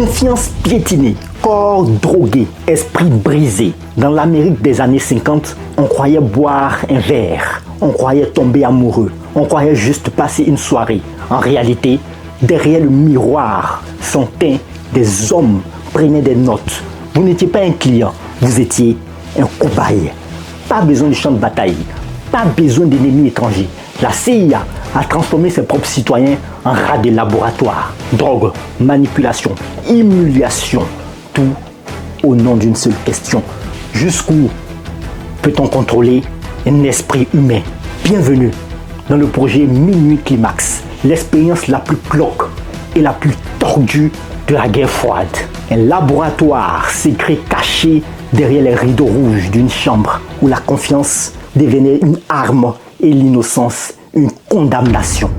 Confiance piétinée, corps drogué, esprit brisé. Dans l'Amérique des années 50, on croyait boire un verre, on croyait tomber amoureux, on croyait juste passer une soirée. En réalité, derrière le miroir, son teint, des hommes prenaient des notes. Vous n'étiez pas un client, vous étiez un cobaye. Pas besoin de champ de bataille, pas besoin d'ennemis étrangers. La CIA a transformé ses propres citoyens en rats de laboratoire. Drogue, manipulation, humiliation, tout au nom d'une seule question. Jusqu'où peut-on contrôler un esprit humain? Bienvenue dans le projet Minuit Climax, l'expérience la plus glauque et la plus tordue de la guerre froide. Un laboratoire secret caché derrière les rideaux rouges d'une chambre où la confiance devenait une arme et l'innocence une condamnation.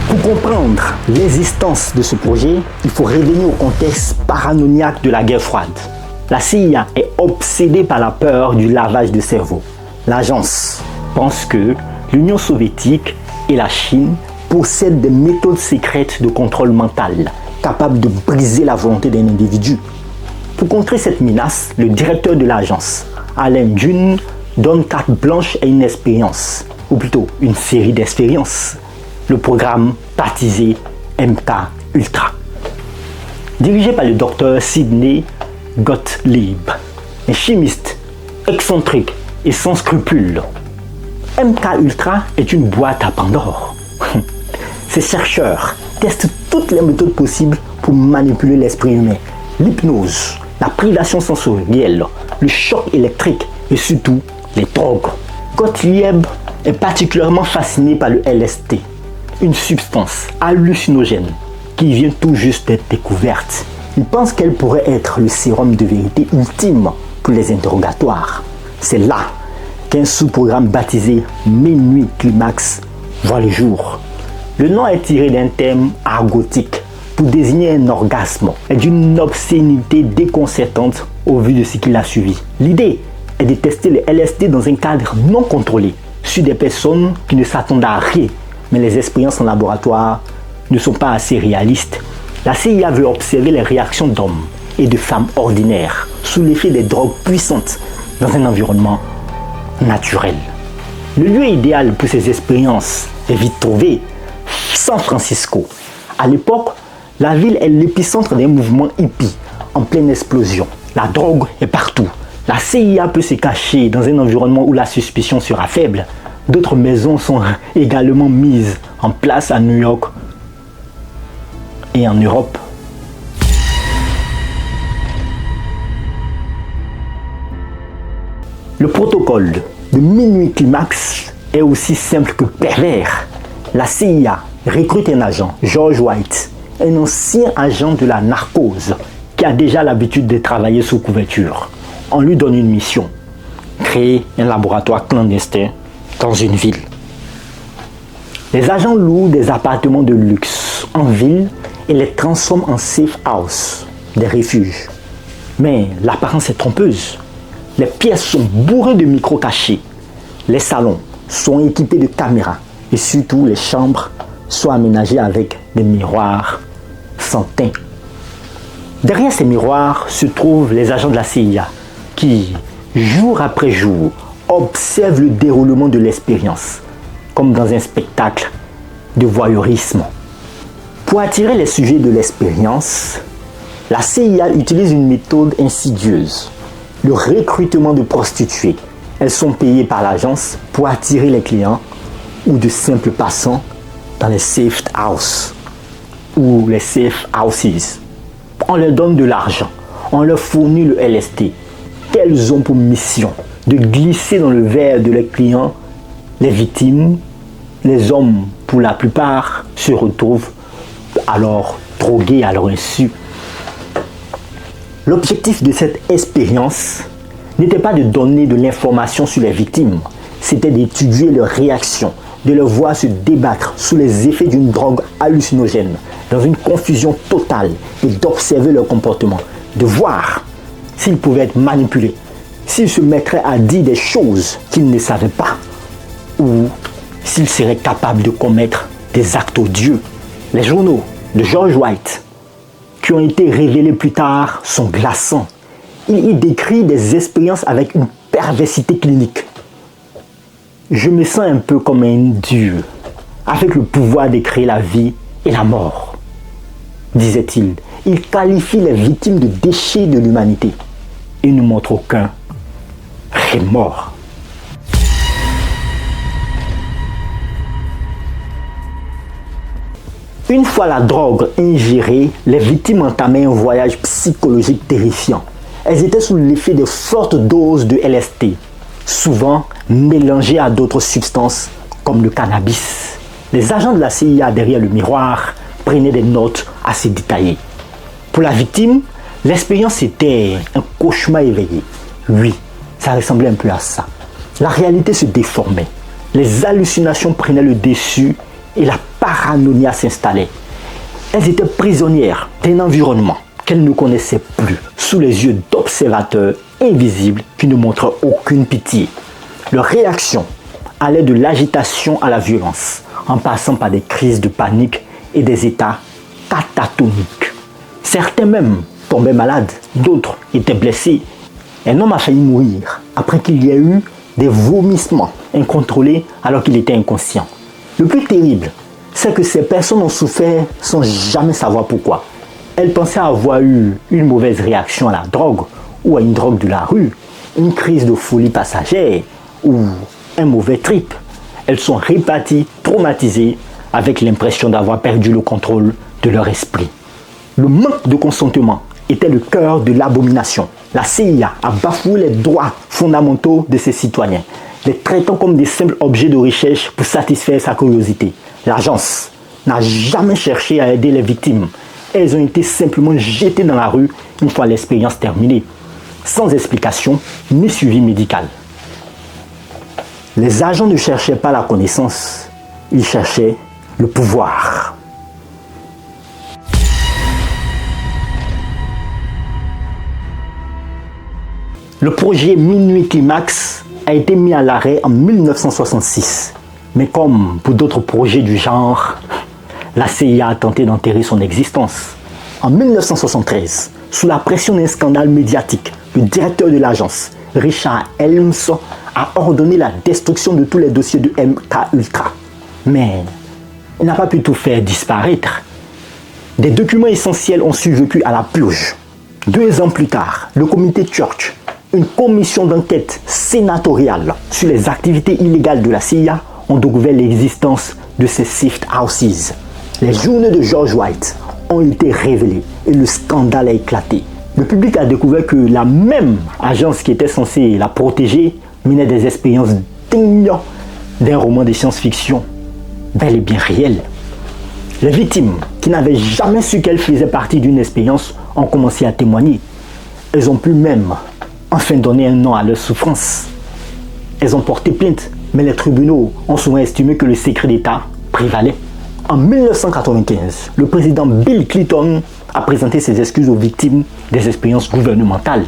Pour comprendre l'existence de ce projet, il faut revenir au contexte paranoïaque de la guerre froide. La CIA est obsédée par la peur du lavage de cerveau. L'agence pense que l'Union soviétique et la Chine possèdent des méthodes secrètes de contrôle mental capables de briser la volonté d'un individu. Pour contrer cette menace, le directeur de l'agence, Allen Dune, donne carte blanche à une expérience, ou plutôt une série d'expériences. Le programme baptisé MK Ultra. Dirigé par le docteur Sidney Gottlieb, un chimiste excentrique et sans scrupules, MK Ultra est une boîte à Pandore. Ces chercheurs testent toutes les méthodes possibles pour manipuler l'esprit humain. L'hypnose, la privation sensorielle, le choc électrique et surtout les drogues. Gottlieb est particulièrement fasciné par le LSD, une substance hallucinogène qui vient tout juste d'être découverte. Il pense qu'elle pourrait être le sérum de vérité ultime pour les interrogatoires. C'est là qu'un sous-programme baptisé Minuit Climax voit le jour. Le nom est tiré d'un terme argotique pour désigner un orgasme et d'une obscénité déconcertante au vu de ce qui l'a suivi. L'idée est de tester le LSD dans un cadre non contrôlé sur des personnes qui ne s'attendent à rien, mais les expériences en laboratoire ne sont pas assez réalistes. La CIA veut observer les réactions d'hommes et de femmes ordinaires sous l'effet des drogues puissantes dans un environnement naturel. Le lieu idéal pour ces expériences est vite trouvé, San Francisco. À l'époque, la ville est l'épicentre d'un mouvement hippie en pleine explosion. La drogue est partout. La CIA peut se cacher dans un environnement où la suspicion sera faible. D'autres maisons sont également mises en place à New York et en Europe. Le protocole de Minuit Climax est aussi simple que pervers. La CIA recrute un agent, George White, un ancien agent de la narcose qui a déjà l'habitude de travailler sous couverture. On lui donne une mission, créer un laboratoire clandestin dans une ville. Les agents louent des appartements de luxe en ville et les transforment en safe house, des refuges. Mais l'apparence est trompeuse. Les pièces sont bourrées de micros cachés. Les salons sont équipés de caméras et surtout les chambres sont aménagées avec des miroirs sans teint. Derrière ces miroirs se trouvent les agents de la CIA qui, jour après jour, observent le déroulement de l'expérience, comme dans un spectacle de voyeurisme. Pour attirer les sujets de l'expérience, la CIA utilise une méthode insidieuse, le recrutement de prostituées. Elles sont payées par l'agence pour attirer les clients ou de simples passants dans les safe houses ou les safe houses. On leur donne de l'argent, on leur fournit le LSD qu'elles ont pour mission de glisser dans le verre de leurs clients. Les victimes, les hommes pour la plupart, se retrouvent alors drogués à leur insu. L'objectif de cette expérience n'était pas de donner de l'information sur les victimes, c'était d'étudier leurs réactions, de les voir se débattre sous les effets d'une drogue hallucinogène, dans une confusion totale, et d'observer leur comportement, de voir s'ils pouvaient être manipulés, s'ils se mettraient à dire des choses qu'ils ne savaient pas, ou s'ils seraient capables de commettre des actes odieux. Les journaux de George White, qui ont été révélés plus tard, sont glaçants. Il y décrit des expériences avec une perversité clinique. Je me sens un peu comme un dieu, avec le pouvoir de créer la vie et la mort, disait-il. Il qualifie les victimes de déchets de l'humanité et ne montre aucun remords. Une fois la drogue ingérée, les victimes entamaient un voyage psychologique terrifiant. Elles étaient sous l'effet de fortes doses de LSD, souvent mélangées à d'autres substances comme le cannabis. Les agents de la CIA derrière le miroir prenaient des notes assez détaillées. Pour la victime, l'expérience était un cauchemar éveillé. Oui, ça ressemblait un peu à ça. La réalité se déformait. Les hallucinations prenaient le dessus et la paranoïa s'installait. Elles étaient prisonnières d'un environnement qu'elles ne connaissaient plus, sous les yeux d'observateurs invisibles qui ne montraient aucune pitié. Leur réaction allait de l'agitation à la violence, en passant par des crises de panique et des états catatoniques. Certains même tombaient malades, d'autres étaient blessés. Un homme a failli mourir après qu'il y ait eu des vomissements incontrôlés alors qu'il était inconscient. Le plus terrible, c'est que ces personnes ont souffert sans jamais savoir pourquoi. Elles pensaient avoir eu une mauvaise réaction à la drogue ou à une drogue de la rue, une crise de folie passagère ou un mauvais trip. Elles sont réparties, traumatisées, avec l'impression d'avoir perdu le contrôle de leur esprit. Le manque de consentement était le cœur de l'abomination. La CIA a bafoué les droits fondamentaux de ses citoyens, les traitant comme des simples objets de recherche pour satisfaire sa curiosité. L'agence n'a jamais cherché à aider les victimes. Elles ont été simplement jetées dans la rue une fois l'expérience terminée, sans explication ni suivi médical. Les agents ne cherchaient pas la connaissance, ils cherchaient le pouvoir. Le projet Minuit Climax a été mis à l'arrêt en 1966. Mais comme pour d'autres projets du genre, la CIA a tenté d'enterrer son existence. En 1973, sous la pression d'un scandale médiatique, le directeur de l'agence, Richard Helms, a ordonné la destruction de tous les dossiers de MKUltra. Mais il n'a pas pu tout faire disparaître. Des documents essentiels ont survécu à la purge. 2 ans plus tard, le comité Church, une commission d'enquête sénatoriale sur les activités illégales de la CIA, ont découvert l'existence de ces safe houses. Les journaux de George White ont été révélés et le scandale a éclaté. Le public a découvert que la même agence qui était censée la protéger menait des expériences dignes d'un roman de science-fiction bel et bien réel. Les victimes, qui n'avaient jamais su qu'elles faisaient partie d'une expérience, ont commencé à témoigner. Elles ont pu même enfin donner un nom à leur souffrance. Elles ont porté plainte, mais les tribunaux ont souvent estimé que le secret d'État prévalait. En 1995, le président Bill Clinton a présenté ses excuses aux victimes des expériences gouvernementales.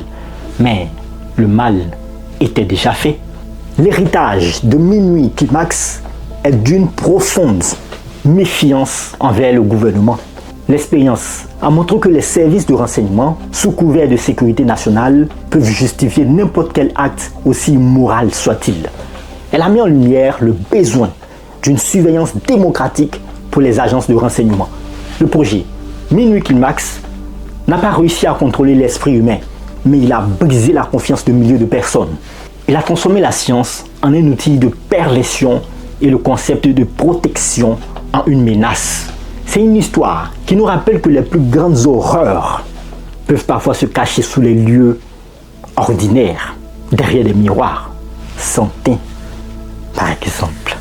Mais le mal était déjà fait. L'héritage de Minuit Climax est d'une profonde méfiance envers le gouvernement. L'expérience a montré que les services de renseignement, sous couvert de sécurité nationale, peuvent justifier n'importe quel acte, aussi immoral soit-il. Elle a mis en lumière le besoin d'une surveillance démocratique pour les agences de renseignement. Le projet Minuit Climax n'a pas réussi à contrôler l'esprit humain, mais il a brisé la confiance de milliers de personnes. Il a transformé la science en un outil de perversion et le concept de protection en une menace. C'est une histoire qui nous rappelle que les plus grandes horreurs peuvent parfois se cacher sous les lieux ordinaires, derrière des miroirs, sans teint, par exemple.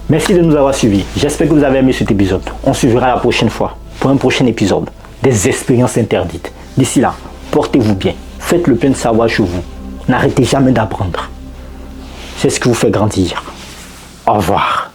Merci de nous avoir suivis. J'espère que vous avez aimé cet épisode. On se verra la prochaine fois pour un prochain épisode des expériences interdites. D'ici là, portez-vous bien. Faites le plein de savoir chez vous. N'arrêtez jamais d'apprendre. C'est ce qui vous fait grandir. Au revoir.